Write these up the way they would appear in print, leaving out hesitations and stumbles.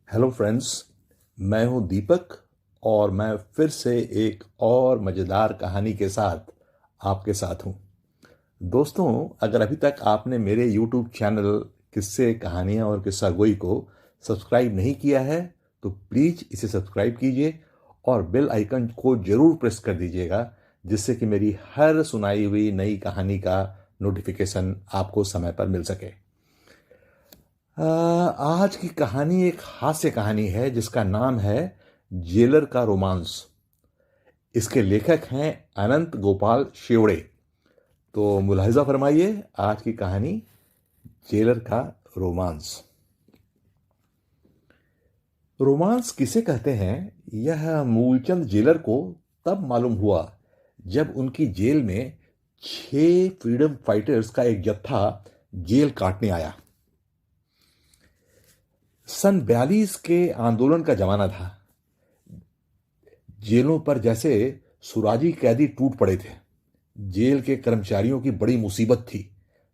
Hello friends. मैं हूं दीपक और मैं फिर से एक और मज़ेदार कहानी के साथ आपके साथ हूं। दोस्तों, अगर अभी तक आपने मेरे यूट्यूब चैनल किस्से कहानियां और किस्सा गोई को सब्सक्राइब नहीं किया है तो प्लीज़ इसे सब्सक्राइब कीजिए और बेल आइकन को ज़रूर प्रेस कर दीजिएगा, जिससे कि मेरी हर सुनाई हुई नई कहानी का नोटिफिकेशन आपको समय पर मिल सके। आज की कहानी एक हास्य कहानी है जिसका नाम है जेलर का रोमांस। इसके लेखक हैं अनंत गोपाल शेवड़े। तो मुलाहिजा फरमाइए आज की कहानी जेलर का रोमांस। रोमांस किसे कहते हैं, यह मूलचंद जेलर को तब मालूम हुआ जब उनकी जेल में 6 फ्रीडम फाइटर्स का एक जत्था जेल काटने आया। सन 42 के आंदोलन का जमाना था। जेलों पर जैसे सुराजी कैदी टूट पड़े थे। जेल के कर्मचारियों की बड़ी मुसीबत थी।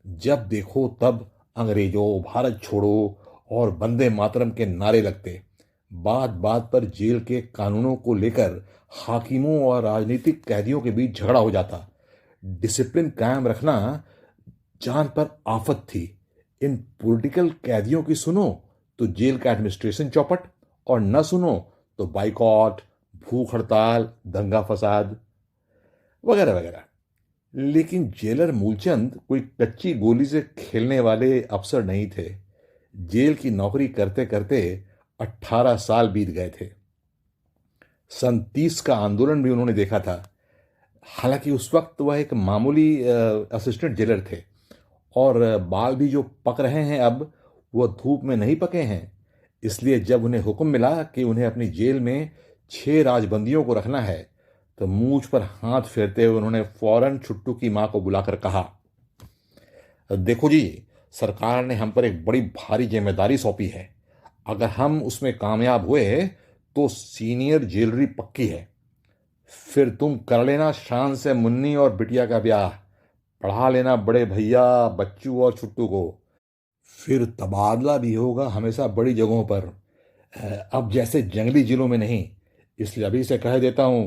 जब देखो तब अंग्रेजों, भारत छोड़ो और वंदे मातरम के नारे लगते। बात बात पर जेल के कानूनों को लेकर हाकिमों और राजनीतिक कैदियों के बीच झगड़ा हो जाता। डिसिप्लिन कायम रखना जान पर आफत थी। इन पॉलिटिकल कैदियों की सुनो तो जेल का एडमिनिस्ट्रेशन चौपट, और न सुनो तो बाइकॉट, भूख हड़ताल, दंगा फसाद वगैरह वगैरह। लेकिन जेलर मूलचंद कोई कच्ची गोली से खेलने वाले अफसर नहीं थे। जेल की नौकरी करते करते 18 साल बीत गए थे। सन 30 का आंदोलन भी उन्होंने देखा था। हालांकि उस वक्त वह एक मामूली असिस्टेंट जेलर थे, और बाल भी जो पक रहे हैं अब, वह धूप में नहीं पके हैं। इसलिए जब उन्हें हुक्म मिला कि उन्हें अपनी जेल में 6 राजबंदियों को रखना है तो मूंछ पर हाथ फेरते हुए उन्होंने फौरन छुट्टू की मां को बुलाकर कहा, देखो जी, सरकार ने हम पर एक बड़ी भारी जिम्मेदारी सौंपी है। अगर हम उसमें कामयाब हुए तो सीनियर जेलरी पक्की है। फिर तुम कर लेना शान से मुन्नी और बिटिया का ब्याह। पढ़ा लेना बड़े भैया बच्चू और छुट्टू को। फिर तबादला भी होगा हमेशा बड़ी जगहों पर, अब जैसे जंगली जिलों में नहीं। इसलिए अभी से कह देता हूं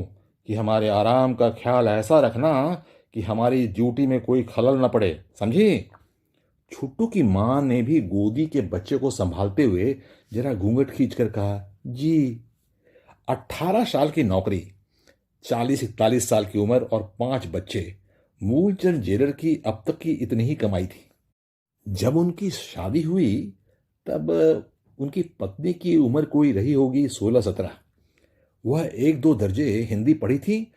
कि हमारे आराम का ख्याल ऐसा रखना कि हमारी ड्यूटी में कोई खलल न पड़े, समझी। छुट्टू की मां ने भी गोदी के बच्चे को संभालते हुए जरा घूंघट खींचकर कहा, जी। 18 साल की नौकरी, 40-41 साल की उम्र और 5 बच्चे। मूलचंद जेलर की अब तक की इतनी ही कमाई थी। जब उनकी शादी हुई तब उनकी पत्नी की उम्र कोई रही होगी 16-17। वह 1-2 दर्जे हिंदी पढ़ी थी,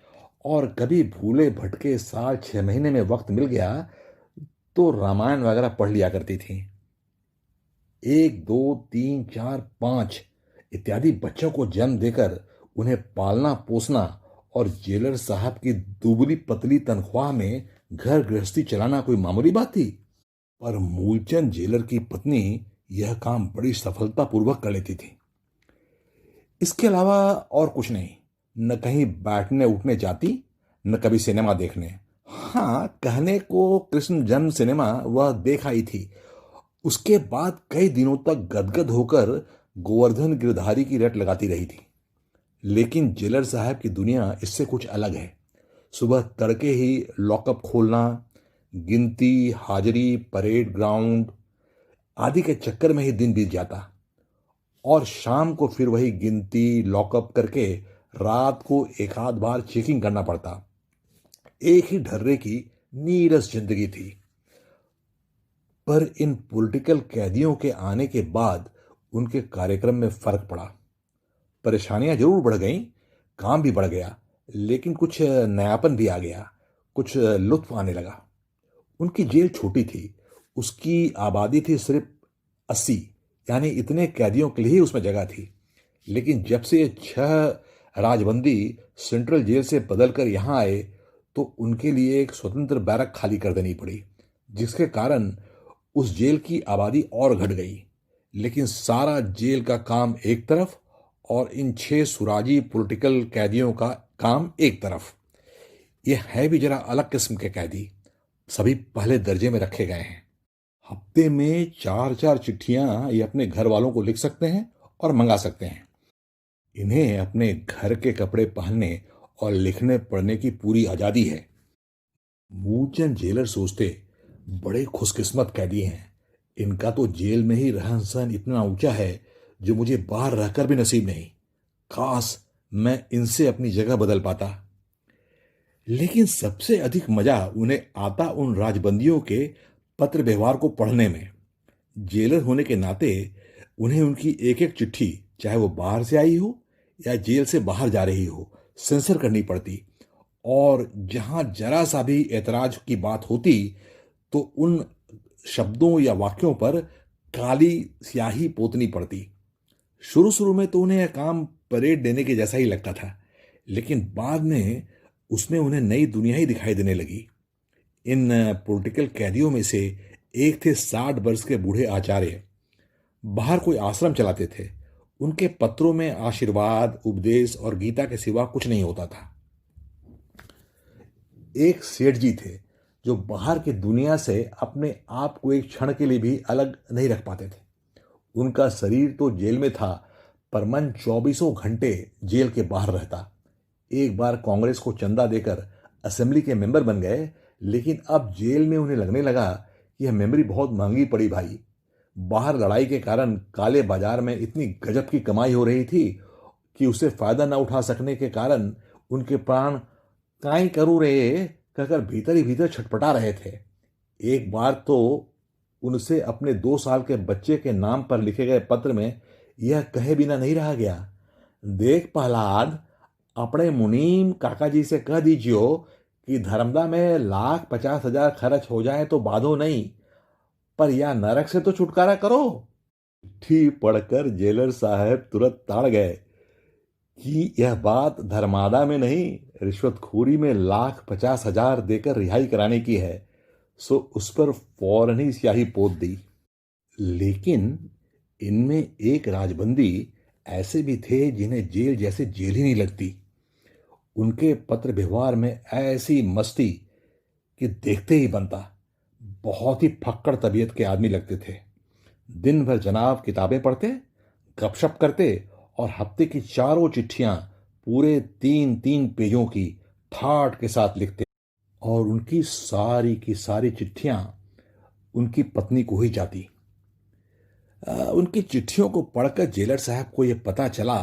और कभी भूले भटके साल 6 महीने में वक्त मिल गया तो रामायण वगैरह पढ़ लिया करती थी। 1, 2, 3, 4, 5 इत्यादि बच्चों को जन्म देकर उन्हें पालना पोसना और जेलर साहब की दुबली पतली तनख्वाह में घर गृहस्थी चलाना कोई मामूली बात थी। पर मूलचंद जेलर की पत्नी यह काम बड़ी सफलतापूर्वक कर लेती थी। इसके अलावा और कुछ नहीं। न कहीं बैठने उठने जाती, न कभी सिनेमा देखने। हाँ, कहने को कृष्ण जन्म सिनेमा वह देख आई थी। उसके बाद कई दिनों तक गदगद होकर गोवर्धन गिरधारी की रट लगाती रही थी। लेकिन जेलर साहब की दुनिया इससे कुछ अलग है। सुबह तड़के ही लॉकअप खोलना, गिनती, हाजिरी, परेड ग्राउंड आदि के चक्कर में ही दिन बीत जाता, और शाम को फिर वही गिनती, लॉकअप करके रात को एक आध बार चेकिंग करना पड़ता। एक ही ढर्रे की नीरस जिंदगी थी। पर इन पॉलिटिकल कैदियों के आने के बाद उनके कार्यक्रम में फर्क पड़ा। परेशानियां जरूर बढ़ गईं, काम भी बढ़ गया, लेकिन कुछ नयापन भी आ गया, कुछ लुत्फ आने लगा। उनकी जेल छोटी थी। उसकी आबादी थी सिर्फ 80, यानी इतने कैदियों के लिए ही उसमें जगह थी। लेकिन जब से 6 राजबंदी सेंट्रल जेल से बदलकर यहां आए तो उनके लिए एक स्वतंत्र बैरक खाली कर देनी पड़ी, जिसके कारण उस जेल की आबादी और घट गई। लेकिन सारा जेल का काम एक तरफ और इन 6 सुराजी पॉलिटिकल कैदियों का काम एक तरफ। यह है भी जरा अलग किस्म के कैदी। सभी पहले दर्जे में रखे गए हैं। हफ्ते में 4-4 चिट्ठियां ये अपने घर वालों को लिख सकते हैं और मंगा सकते हैं। इन्हें अपने घर के कपड़े पहनने और लिखने पढ़ने की पूरी आज़ादी है। मूलचंद जेलर सोचते, बड़े खुशकिस्मत कैदी हैं। इनका तो जेल में ही रहन सहन इतना ऊंचा है जो मुझे बाहर रहकर भी नसीब नहीं। काश मैं इनसे अपनी जगह बदल पाता। लेकिन सबसे अधिक मजा उन्हें आता उन राजबंदियों के पत्र व्यवहार को पढ़ने में। जेलर होने के नाते उन्हें उनकी एक एक चिट्ठी, चाहे वो बाहर से आई हो या जेल से बाहर जा रही हो, सेंसर करनी पड़ती। और जहां जरा सा भी ऐतराज की बात होती तो उन शब्दों या वाक्यों पर काली स्याही पोतनी पड़ती। शुरू शुरू में तो उन्हें यह काम परेड देने के जैसा ही लगता था, लेकिन बाद में उसमें उन्हें नई दुनिया ही दिखाई देने लगी। इन पॉलिटिकल कैदियों में से एक थे 60 वर्ष के बूढ़े आचार्य। बाहर कोई आश्रम चलाते थे। उनके पत्रों में आशीर्वाद, उपदेश और गीता के सिवा कुछ नहीं होता था। एक सेठ जी थे जो बाहर की दुनिया से अपने आप को एक क्षण के लिए भी अलग नहीं रख पाते थे। उनका शरीर तो जेल में था, पर मन 24 घंटे जेल के बाहर रहता। एक बार कांग्रेस को चंदा देकर असेंबली के मेंबर बन गए, लेकिन अब जेल में उन्हें लगने लगा कि यह मेमोरी बहुत महंगी पड़ी भाई। बाहर लड़ाई के कारण काले बाजार में इतनी गजब की कमाई हो रही थी कि उसे फायदा न उठा सकने के कारण उनके प्राण काई करूं रे कहकर भीतर ही भीतर छटपटा रहे थे। एक बार तो उनसे अपने 2 साल के बच्चे के नाम पर लिखे गए पत्र में यह कहे बिना नहीं रहा गया, देख प्रहलाद, अपने मुनीम काका जी से कह दीजियो कि धर्मदा में 1,50,000 खर्च हो जाए तो बाधो नहीं, पर यह नरक से तो छुटकारा करो। चिट्ठी पढ़कर जेलर साहब तुरंत ताड़ गए कि यह बात धर्मादा में नहीं, रिश्वतखोरी में 1,50,000 देकर रिहाई कराने की है। सो उस पर फौरन ही स्याही पोत दी। लेकिन इनमें एक राजबंदी ऐसे भी थे जिन्हें जेल जैसे जेल ही नहीं लगती। उनके पत्र व्यवहार में ऐसी मस्ती कि देखते ही बनता। बहुत ही फक्कड़ तबीयत के आदमी लगते थे। दिन भर जनाब किताबें पढ़ते, गपशप करते और हफ्ते की चारों चिट्ठियां पूरे 3-3 पेजों की ठाठ के साथ लिखते। और उनकी सारी की सारी चिट्ठियां उनकी पत्नी को ही जाती। उनकी चिट्ठियों को पढ़कर जेलर साहब को यह पता चला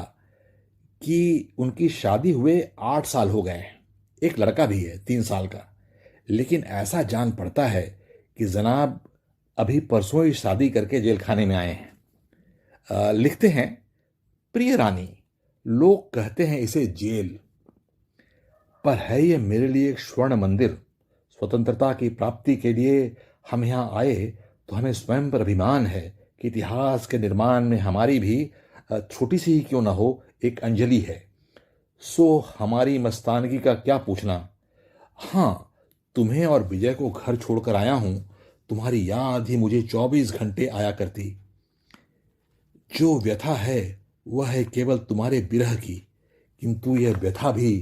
कि उनकी शादी हुए 8 साल हो गए। एक लड़का भी है 3 साल का। लेकिन ऐसा जान पड़ता है कि जनाब अभी परसों ही शादी करके जेल खाने में आए हैं। लिखते हैं, प्रिय रानी, लोग कहते हैं इसे जेल, पर है ये मेरे लिए एक स्वर्ण मंदिर। स्वतंत्रता की प्राप्ति के लिए हम यहाँ आए तो हमें स्वयं पर अभिमान है कि इतिहास के निर्माण में हमारी भी छोटी सी ही क्यों ना हो एक अंजलि है। सो हमारी मस्तानगी का क्या पूछना। हाँ, तुम्हें और विजय को घर छोड़कर आया हूं। तुम्हारी याद ही मुझे 24 घंटे आया करती। जो व्यथा है वह है केवल तुम्हारे विरह की, किंतु यह व्यथा भी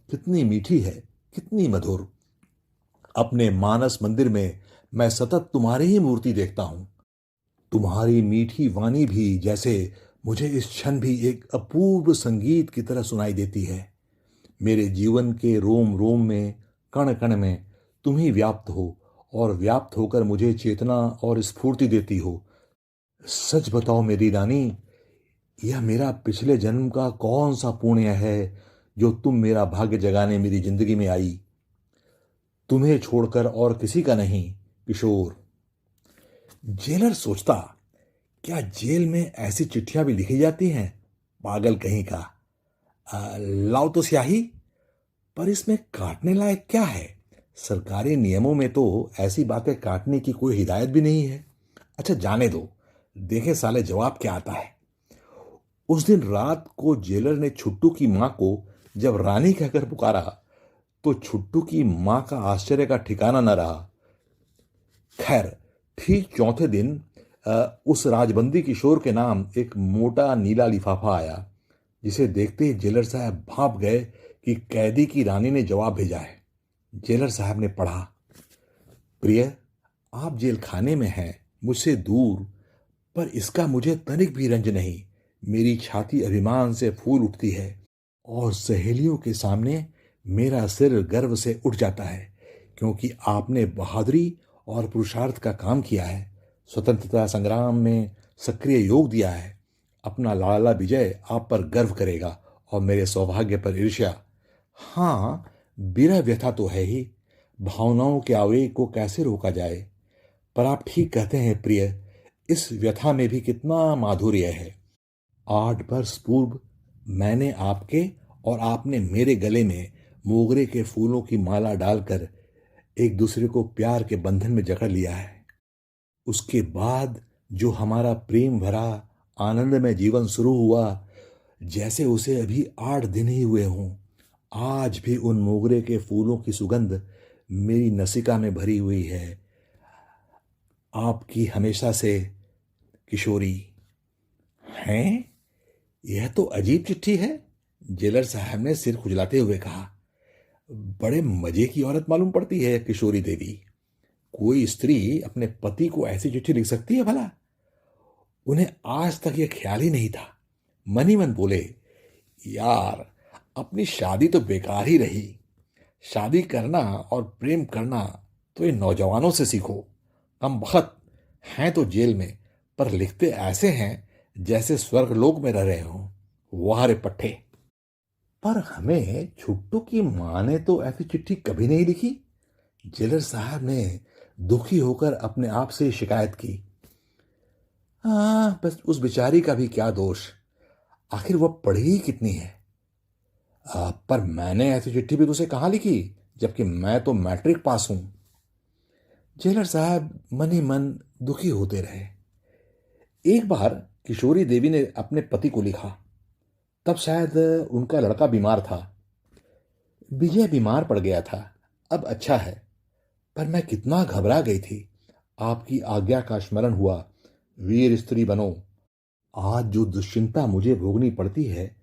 कितनी मीठी है, कितनी मधुर। अपने मानस मंदिर में मैं सतत तुम्हारी ही मूर्ति देखता हूं। तुम्हारी मीठी वाणी भी जैसे मुझे इस क्षण भी एक अपूर्व संगीत की तरह सुनाई देती है। मेरे जीवन के रोम रोम में, कण कण में तुम ही व्याप्त हो और व्याप्त होकर मुझे चेतना और स्फूर्ति देती हो। सच बताओ मेरी रानी, यह मेरा पिछले जन्म का कौन सा पुण्य है जो तुम मेरा भाग्य जगाने मेरी जिंदगी में आई। तुम्हें छोड़कर और किसी का नहीं, किशोर। जेलर सोचता, क्या जेल में ऐसी चिट्ठियां भी लिखी जाती हैं? पागल कहीं का। लाओ तो स्याही। पर इसमें काटने लायक क्या है? सरकारी नियमों में तो ऐसी बातें काटने की कोई हिदायत भी नहीं है। अच्छा जाने दो, देखे साले जवाब क्या आता है। उस दिन रात को जेलर ने छुट्टू की मां को जब रानी कहकर पुकारा तो छुट्टू की मां का आश्चर्य का ठिकाना न रहा। खैर, ठीक चौथे दिन उस राजबंदी किशोर के नाम एक मोटा नीला लिफाफा आया, जिसे देखते ही जेलर साहब भाप गए कि कैदी की रानी ने जवाब भेजा है। जेलर साहब ने पढ़ा, प्रिय, आप जेल खाने में हैं, मुझसे दूर, पर इसका मुझे तनिक भी रंज नहीं। मेरी छाती अभिमान से फूल उठती है और सहेलियों के सामने मेरा सिर गर्व से उठ जाता है, क्योंकि आपने बहादुरी और पुरुषार्थ का काम किया है, स्वतंत्रता संग्राम में सक्रिय योग दिया है। अपना लाला विजय आप पर गर्व करेगा और मेरे सौभाग्य पर ईर्ष्या। हाँ, बिरह व्यथा तो है ही, भावनाओं के आवेग को कैसे रोका जाए। पर आप ठीक कहते हैं प्रिय, इस व्यथा में भी कितना माधुर्य है। 8 वर्ष पूर्व मैंने आपके और आपने मेरे गले में मोगरे के फूलों की माला डालकर एक दूसरे को प्यार के बंधन में जकड़ लिया है। उसके बाद जो हमारा प्रेम भरा आनंदमय जीवन शुरू हुआ, जैसे उसे अभी 8 दिन ही हुए हों, आज भी उन मोगरे के फूलों की सुगंध मेरी नसिका में भरी हुई है। आपकी हमेशा से किशोरी। हैं? यह तो अजीब चिट्ठी है, जेलर साहब ने सिर खुजलाते हुए कहा। बड़े मजे की औरत मालूम पड़ती है किशोरी देवी। कोई स्त्री अपने पति को ऐसी चिट्ठी लिख सकती है भला? उन्हें आज तक यह ख्याल ही नहीं था। मन ही मन बोले, यार अपनी शादी तो बेकार ही रही। शादी करना और प्रेम करना तो ये नौजवानों से सीखो। कम बख्त हैं तो जेल में, पर लिखते ऐसे हैं जैसे स्वर्गलोक में रह रहे हों। वाह रे पट्टे। पर हमें छुट्टू की माँ ने तो ऐसी चिट्ठी कभी नहीं लिखी। जेलर साहब ने दुखी होकर अपने आप से शिकायत की। हाँ, बस उस बेचारी का भी क्या दोष, आखिर वह पढ़ी ही कितनी है। पर मैंने ऐसी चिट्ठी भी तुझे कहाँ लिखी, जबकि मैं तो मैट्रिक पास हूं। जेलर साहब मन ही मन दुखी होते रहे। एक बार किशोरी देवी ने अपने पति को लिखा, तब शायद उनका लड़का बीमार था। विजय बीमार पड़ गया था, अब अच्छा है, पर मैं कितना घबरा गई थी। आपकी आज्ञा का स्मरण हुआ, वीर स्त्री बनो। आज जो दुश्चिंता मुझे भोगनी पड़ती है,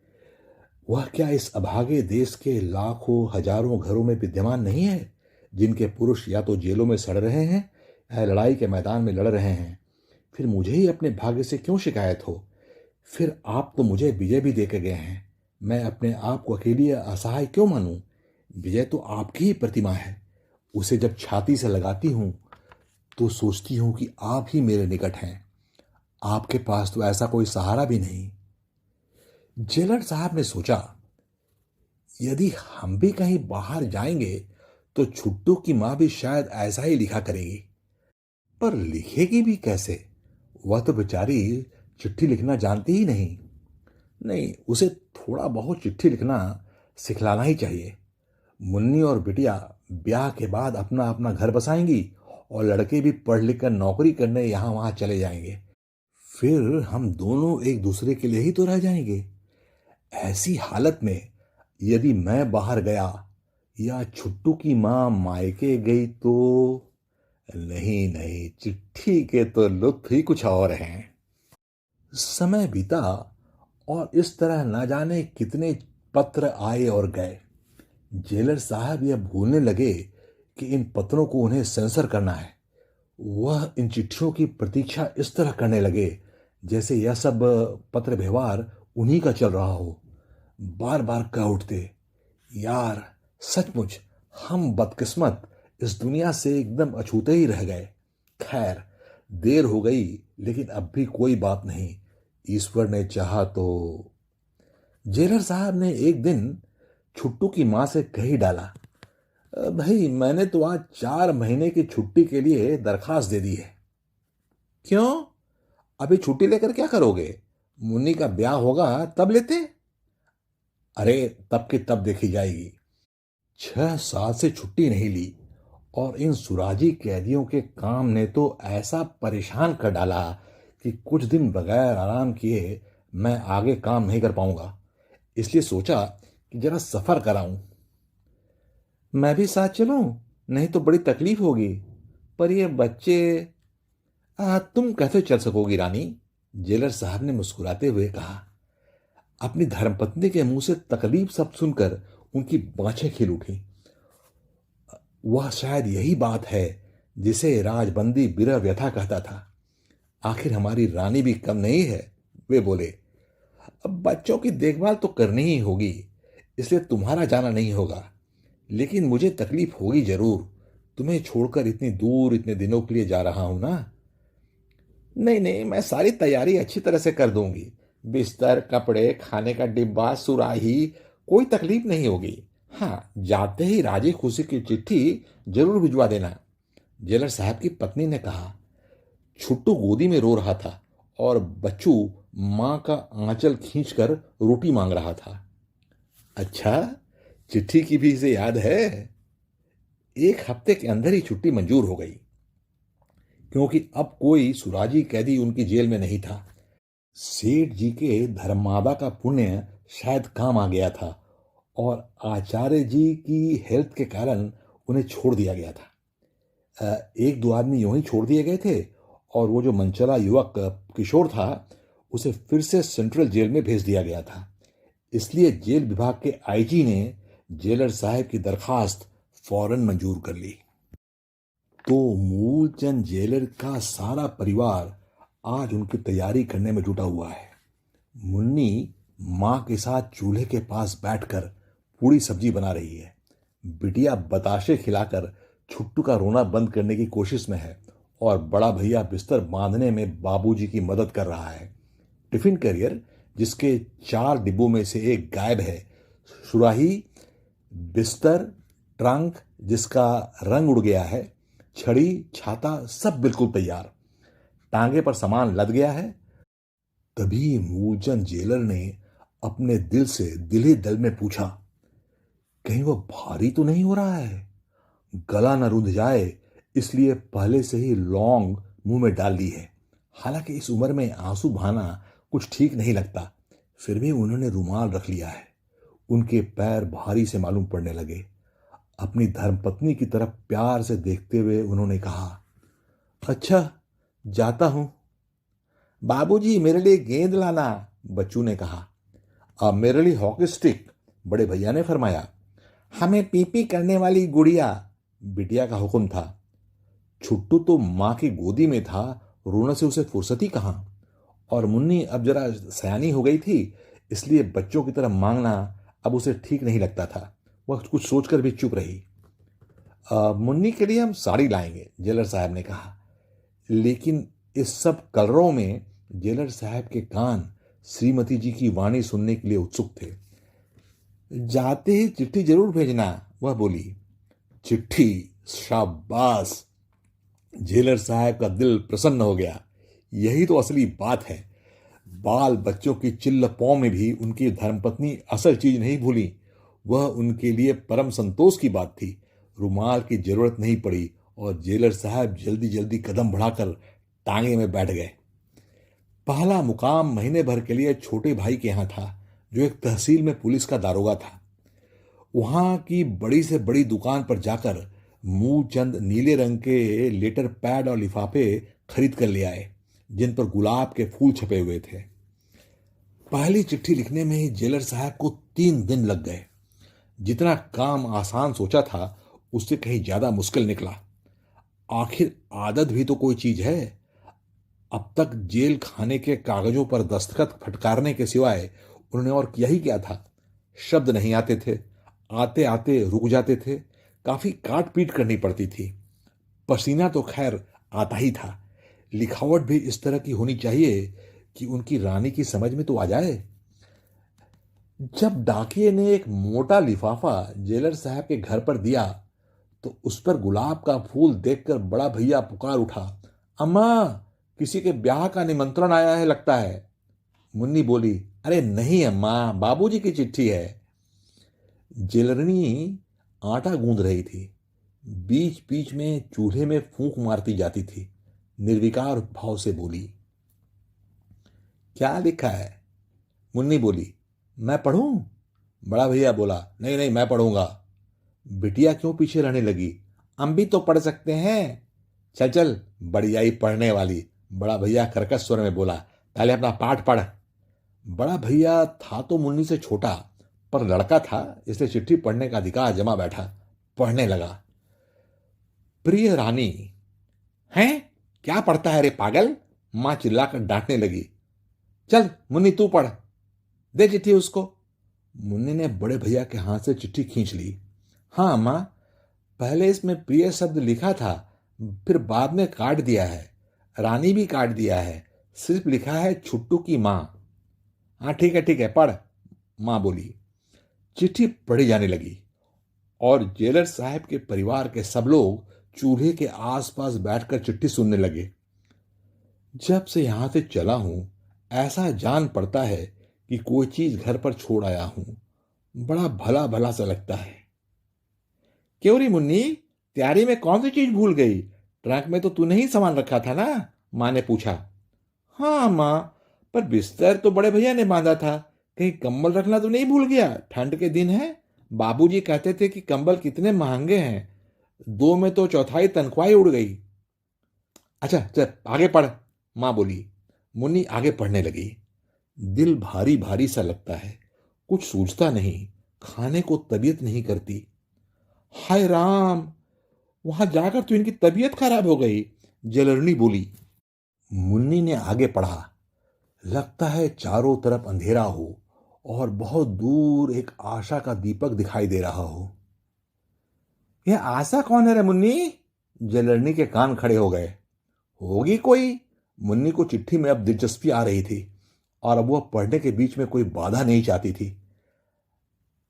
वह क्या इस अभागे देश के लाखों हजारों घरों में विद्यमान नहीं है, जिनके पुरुष या तो जेलों में सड़ रहे हैं या लड़ाई के मैदान में लड़ रहे हैं। फिर मुझे ही अपने भाग्य से क्यों शिकायत हो? फिर आप तो मुझे विजय भी दे के गए हैं, मैं अपने आप को अकेली असहाय क्यों मानूं? विजय तो आपकी ही प्रतिमा है। उसे जब छाती से लगाती हूं तो सोचती हूं कि आप ही मेरे निकट हैं। आपके पास तो ऐसा कोई सहारा भी नहीं। जेलर साहब ने सोचा, यदि हम भी कहीं बाहर जाएंगे तो छुट्टू की मां भी शायद ऐसा ही लिखा करेगी। पर लिखेगी भी कैसे? वह तो बेचारी चिट्ठी लिखना जानती ही नहीं। नहीं, उसे थोड़ा बहुत चिट्ठी लिखना सिखलाना ही चाहिए। मुन्नी और बिटिया ब्याह के बाद अपना अपना घर बसाएंगी और लड़के भी पढ़ लिख कर नौकरी करने यहां वहां चले जाएंगे। फिर हम दोनों एक दूसरे के लिए ही तो रह जाएंगे। ऐसी हालत में यदि मैं बाहर गया या छुट्टू की मां मायके गई तो नहीं नहीं, चिट्ठी के तो लुत्फ ही कुछ और हैं। समय बीता और इस तरह ना जाने कितने पत्र आए और गए। जेलर साहब यह भूलने लगे कि इन पत्रों को उन्हें सेंसर करना है। वह इन चिट्ठियों की प्रतीक्षा इस तरह करने लगे जैसे यह सब पत्र व्यवहार उन्हीं का चल रहा हो। बार बार कह उठते, यार सचमुच हम बदकिस्मत इस दुनिया से एकदम अछूते ही रह गए। खैर, देर हो गई, लेकिन अब भी कोई बात नहीं, ईश्वर ने चाहा तो। जेलर साहब ने एक दिन छुट्टू की मां से कह ही डाला, भाई मैंने तो आज 4 महीने की छुट्टी के लिए दरखास्त दे दी है। क्यों? अभी छुट्टी लेकर क्या करोगे? मुन्नी का ब्याह होगा तब लेते। अरे तब की तब देखी जाएगी। 6 साल से छुट्टी नहीं ली और इन सुराजी कैदियों के काम ने तो ऐसा परेशान कर डाला कि कुछ दिन बगैर आराम किए मैं आगे काम नहीं कर पाऊंगा। इसलिए सोचा कि जरा सफर कराऊं। मैं भी साथ चलूं? नहीं तो बड़ी तकलीफ होगी। पर ये बच्चे। तुम कैसे चल सकोगी रानी? जेलर साहब ने मुस्कुराते हुए कहा। अपनी धर्मपत्नी के मुंह से तकलीफ शब्द सुनकर उनकी बाँछें खिल उठी। वह शायद यही बात है जिसे राजबंदी बिरह व्यथा कहता था। आखिर हमारी रानी भी कम नहीं है। वे बोले, अब बच्चों की देखभाल तो करनी ही होगी, इसलिए तुम्हारा जाना नहीं होगा। लेकिन मुझे तकलीफ होगी जरूर। तुम्हें छोड़कर इतनी दूर इतने दिनों के लिए जा रहा हूं ना। नहीं नहीं, मैं सारी तैयारी अच्छी तरह से कर दूंगी। बिस्तर, कपड़े, खाने का डिब्बा, सुराही, कोई तकलीफ नहीं होगी। हाँ, जाते ही राजी खुशी की चिट्ठी जरूर भिजवा देना। जेलर साहब की पत्नी ने कहा। छुट्टू गोदी में रो रहा था और बच्चू मां का आंचल खींचकर रोटी मांग रहा था। अच्छा, चिट्ठी की भी इसे याद है। एक हफ्ते के अंदर ही छुट्टी मंजूर हो गई, क्योंकि अब कोई सुराजी कैदी उनकी जेल में नहीं था। सेठ जी के धर्मादा का पुण्य शायद काम आ गया था और आचार्य जी की हेल्थ के कारण उन्हें छोड़ दिया गया था। एक दो आदमी यूं ही छोड़ दिए गए थे और वो जो मनचला युवक किशोर था, उसे फिर से सेंट्रल जेल में भेज दिया गया था। इसलिए जेल विभाग के आईजी ने जेलर साहब की दरखास्त फौरन मंजूर कर ली। तो मूलचंद जेलर का सारा परिवार आज उनकी तैयारी करने में जुटा हुआ है। मुन्नी मां के साथ चूल्हे के पास बैठकर पूरी सब्जी बना रही है। बिटिया बताशे खिलाकर छुट्टू का रोना बंद करने की कोशिश में है और बड़ा भैया बिस्तर बांधने में बाबूजी की मदद कर रहा है। टिफिन कैरियर, जिसके 4 डिब्बों में से एक गायब है, सुराही, बिस्तर, ट्रंक जिसका रंग उड़ गया है, छड़ी, छाता, सब बिल्कुल तैयार। टांगे पर सामान लद गया है। तभी मूलचंद जेलर ने अपने दिल से दिल ही दिल में पूछा, कहीं वो भारी तो नहीं हो रहा है? गला न रुंध जाए, इसलिए पहले से ही लौंग मुंह में डाल ली है। हालांकि इस उम्र में आंसू बहाना कुछ ठीक नहीं लगता, फिर भी उन्होंने रुमाल रख लिया है। उनके पैर भारी से मालूम पड़ने लगे। अपनी धर्मपत्नी की तरफ प्यार से देखते हुए उन्होंने कहा, अच्छा, जाता हूं। बाबूजी, मेरे लिए गेंद लाना, बच्चू ने कहा। अब मेरे लिए हॉकी स्टिक, बड़े भैया ने फरमाया। हमें पीपी करने वाली गुड़िया, बिटिया का हुक्म था। छुट्टू तो मां की गोदी में था, रोने से उसे फुर्सत ही कहां। और मुन्नी अब जरा सयानी हो गई थी, इसलिए बच्चों की तरह मांगना अब उसे ठीक नहीं लगता था। वह कुछ सोचकर भी चुप रही। मुन्नी के लिए हम साड़ी लाएंगे, जेलर साहब ने कहा। लेकिन इस सब कलरों में जेलर साहब के कान श्रीमती जी की वाणी सुनने के लिए उत्सुक थे। जाते ही चिट्ठी जरूर भेजना, वह बोली। चिट्ठी? शाबाश! जेलर साहब का दिल प्रसन्न हो गया। यही तो असली बात है। बाल बच्चों की चिल्लपौं में भी उनकी धर्मपत्नी असल चीज नहीं भूली। वह उनके लिए परम संतोष की बात थी। रुमाल की जरूरत नहीं पड़ी और जेलर साहब जल्दी जल्दी कदम बढ़ाकर टांगे में बैठ गए। पहला मुकाम महीने भर के लिए छोटे भाई के यहां था, जो एक तहसील में पुलिस का दारोगा था। वहां की बड़ी से बड़ी दुकान पर जाकर मूलचंद नीले रंग के लेटर पैड और लिफाफे खरीद कर ले आए, जिन पर गुलाब के फूल छपे हुए थे। पहली चिट्ठी लिखने में ही जेलर साहब को 3 दिन लग गए। जितना काम आसान सोचा था, उससे कहीं ज्यादा मुश्किल निकला। आखिर आदत भी तो कोई चीज है। अब तक जेल खाने के कागजों पर दस्तखत फटकारने के सिवाय उन्होंने और यही क्या था। शब्द नहीं आते थे, आते आते रुक जाते थे, काफी काट पीट करनी पड़ती थी। पसीना तो खैर आता ही था। लिखावट भी इस तरह की होनी चाहिए कि उनकी रानी की समझ में तो आ जाए। जब डाकिये ने एक मोटा लिफाफा जेलर साहब के घर पर दिया, तो उस पर गुलाब का फूल देखकर बड़ा भैया पुकार उठा, अम्मा, किसी के ब्याह का निमंत्रण आया है लगता है। मुन्नी बोली, अरे नहीं अम्मा, बाबूजी की चिट्ठी है। जेलरनी आटा गूंद रही थी। बीच बीच में चूल्हे में फूंक मारती जाती थी। निर्विकार भाव से बोली, क्या लिखा है? मुन्नी बोली, मैं पढ़ूं? बड़ा भैया बोला, नहीं नहीं, मैं पढ़ूंगा। बिटिया क्यों पीछे रहने लगी, हम भी तो पढ़ सकते हैं। चल चल, बड़ी आई पढ़ने वाली, बड़ा भैया कर्कश स्वर में बोला, पहले अपना पाठ पढ़। बड़ा भैया था तो मुन्नी से छोटा, पर लड़का था, इसलिए चिट्ठी पढ़ने का अधिकार जमा बैठा। पढ़ने लगा। प्रिय रानी। हैं? क्या पढ़ता है रे पागल? मां चिल्लाकर डांटने लगी। चल मुन्नी, तू पढ़। दे चिट्ठी उसको। मुन्नी ने बड़े भैया के हाथ से चिट्ठी खींच ली। हाँ अम्मा, पहले इसमें प्रिय शब्द लिखा था, फिर बाद में काट दिया है, रानी भी काट दिया है, सिर्फ लिखा है छुट्टू की माँ। हाँ ठीक है पढ़, माँ बोली। चिट्ठी पढ़ी जाने लगी और जेलर साहब के परिवार के सब लोग चूल्हे के आसपास बैठकर चिट्ठी सुनने लगे। जब से यहां से चला हूं, ऐसा जान पड़ता है कि कोई चीज घर पर छोड़ आया हूं। बड़ा भला भला सा लगता है। क्यों री मुन्नी, तैयारी में कौन सी चीज भूल गई? ट्रंक में तो तूने ही सामान रखा था ना, माँ ने पूछा। हाँ माँ, पर बिस्तर तो बड़े भैया ने बांधा था, कहीं कंबल रखना तो नहीं भूल गया? ठंड के दिन है, बाबूजी कहते थे कि कंबल कितने महंगे हैं, दो में तो चौथाई तनख्वाह ही उड़ गई। अच्छा चल आगे पढ़, माँ बोली। मुन्नी आगे पढ़ने लगी। दिल भारी भारी सा लगता है, कुछ सूझता नहीं, खाने को तबीयत नहीं करती। हाय राम, वहां जाकर तो इनकी तबीयत खराब हो गई, जेलरनी बोली। मुन्नी ने आगे पढ़ा। लगता है चारों तरफ अंधेरा हो और बहुत दूर एक आशा का दीपक दिखाई दे रहा हो। यह आशा कौन है रे मुन्नी? जेलरनी के कान खड़े हो गए। होगी कोई। मुन्नी को चिट्ठी में अब दिलचस्पी आ रही थी और अब वह पढ़ने के बीच में कोई बाधा नहीं चाहती थी।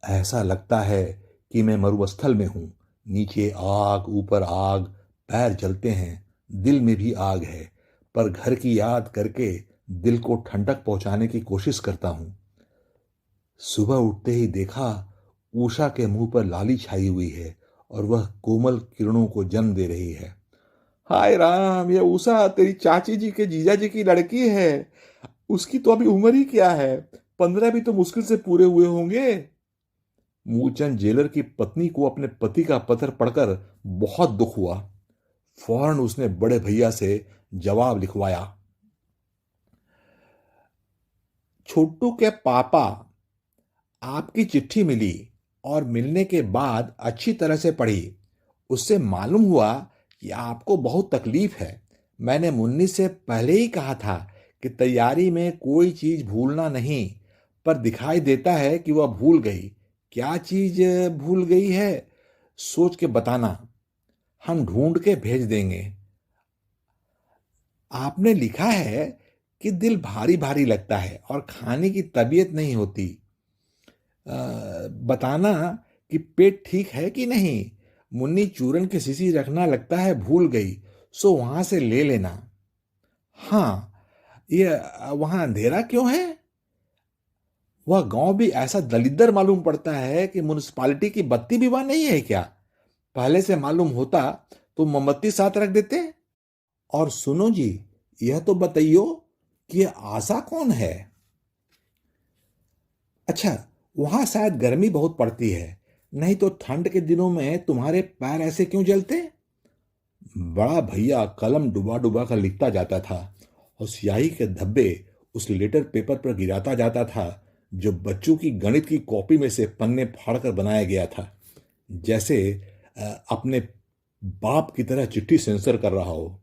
ऐसा लगता है कि मैं मरुस्थल में हूं, नीचे आग ऊपर आग, पैर जलते हैं, दिल में भी आग है, पर घर की याद करके दिल को ठंडक पहुंचाने की कोशिश करता हूं। सुबह उठते ही देखा उषा के मुंह पर लाली छाई हुई है और वह कोमल किरणों को जन्म दे रही है। हाय राम, ये उषा तेरी चाची जी के जीजा जी की लड़की है। उसकी तो अभी उम्र ही क्या है, 15 भी तो मुश्किल से पूरे हुए होंगे। मूलचंद जेलर की पत्नी को अपने पति का पत्र पढ़कर बहुत दुख हुआ। फौरन उसने बड़े भैया से जवाब लिखवाया। छोटू के पापा, आपकी चिट्ठी मिली और मिलने के बाद अच्छी तरह से पढ़ी। उससे मालूम हुआ कि आपको बहुत तकलीफ है। मैंने मुन्नी से पहले ही कहा था कि तैयारी में कोई चीज भूलना नहीं, पर दिखाई देता है कि वह भूल गई। क्या चीज भूल गई है, सोच के बताना, हम ढूंढ के भेज देंगे। आपने लिखा है कि दिल भारी भारी लगता है और खाने की तबीयत नहीं होती। बताना कि पेट ठीक है कि नहीं। मुन्नी चूरन की शीशी रखना लगता है भूल गई, सो वहां से ले लेना। हाँ, ये वहां अंधेरा क्यों है? वह गांव भी ऐसा दलिद्दर मालूम पड़ता है कि म्युनिसिपालिटी की बत्ती भी वहां नहीं है क्या? पहले से मालूम होता तो मोमबत्ती साथ रख देते। और सुनो जी, यह तो बताइयो कि यह आशा कौन है? अच्छा, वहां शायद गर्मी बहुत पड़ती है, नहीं तो ठंड के दिनों में तुम्हारे पैर ऐसे क्यों जलते? बड़ा भैया कलम डुबा डुबा कर लिखता जाता था और स्याही के धब्बे उस लेटर पेपर पर गिराता जाता था जो बच्चों की गणित की कॉपी में से पन्ने फाड़कर बनाया गया था, जैसे अपने बाप की तरह चिट्ठी सेंसर कर रहा हो।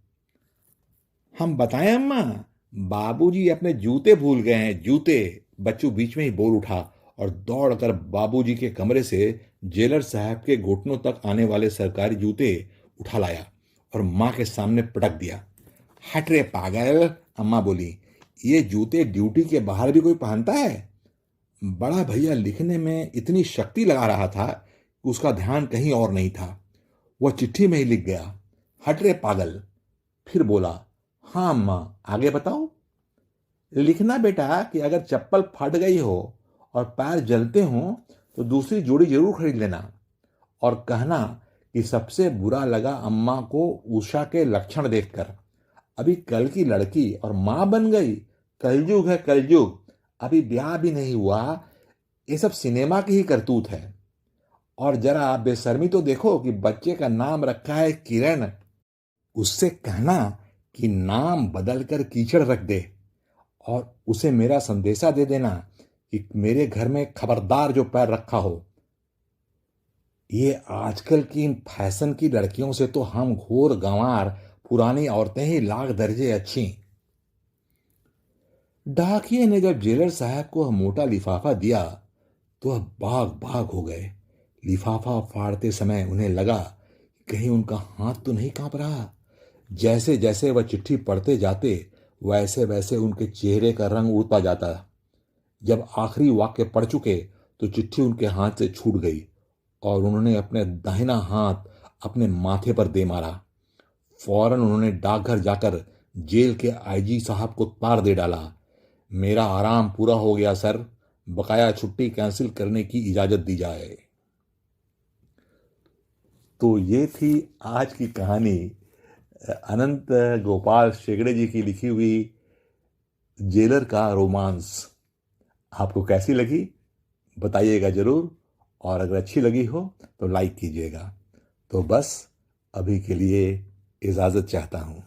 हम बताएं अम्मा, बाबूजी अपने जूते भूल गए हैं, जूते। बच्चू बीच में ही बोल उठा और दौड़कर बाबूजी के कमरे से जेलर साहब के घुटनों तक आने वाले सरकारी जूते उठा लाया और माँ के सामने पटक दिया। हट रे पागल, अम्मा बोली, ये जूते ड्यूटी के बाहर भी कोई पहनता है? बड़ा भैया लिखने में इतनी शक्ति लगा रहा था कि उसका ध्यान कहीं और नहीं था। वह चिट्ठी में ही लिख गया, हट रे पागल। फिर बोला, हाँ अम्मा, आगे बताओ। लिखना बेटा कि अगर चप्पल फट गई हो और पैर जलते हो तो दूसरी जोड़ी जरूर खरीद लेना, और कहना कि सबसे बुरा लगा अम्मा को उषा के लक्षण देखकर। अभी कल की लड़की और मां बन गई। कलयुग है कलयुग, अभी ब्याह भी नहीं हुआ। ये सब सिनेमा की ही करतूत है। और जरा बेशर्मी तो देखो कि बच्चे का नाम रखा है किरण। उससे कहना कि नाम बदलकर कीचड़ रख दे और उसे मेरा संदेशा दे देना कि मेरे घर में खबरदार जो पैर रखा हो। ये आजकल की इन फैशन की लड़कियों से तो हम घोर गंवार पुरानी औरतें ही लाख दर्जे अच्छी। डाकिये ने जब जेलर साहब को वह मोटा लिफाफा दिया तो वह भाग भाग हो गए। लिफाफा फाड़ते समय उन्हें लगा कहीं उनका हाथ तो नहीं कांप रहा। जैसे जैसे वह चिट्ठी पढ़ते जाते वैसे वैसे उनके चेहरे का रंग उड़ता जाता। जब आखिरी वाक्य पढ़ चुके तो चिट्ठी उनके हाथ से छूट गई और उन्होंने अपने दाहिना हाथ अपने माथे पर दे मारा। फौरन उन्होंने डाकघर जाकर जेल के आईजी साहब को तार दे डाला। मेरा आराम पूरा हो गया सर, बकाया छुट्टी कैंसिल करने की इजाजत दी जाए। तो ये थी आज की कहानी अनंत गोपाल शेगड़े जी की लिखी हुई जेलर का रोमांस। आपको कैसी लगी बताइएगा जरूर, और अगर अच्छी लगी हो तो लाइक कीजिएगा। तो बस अभी के लिए इजाजत चाहता हूं।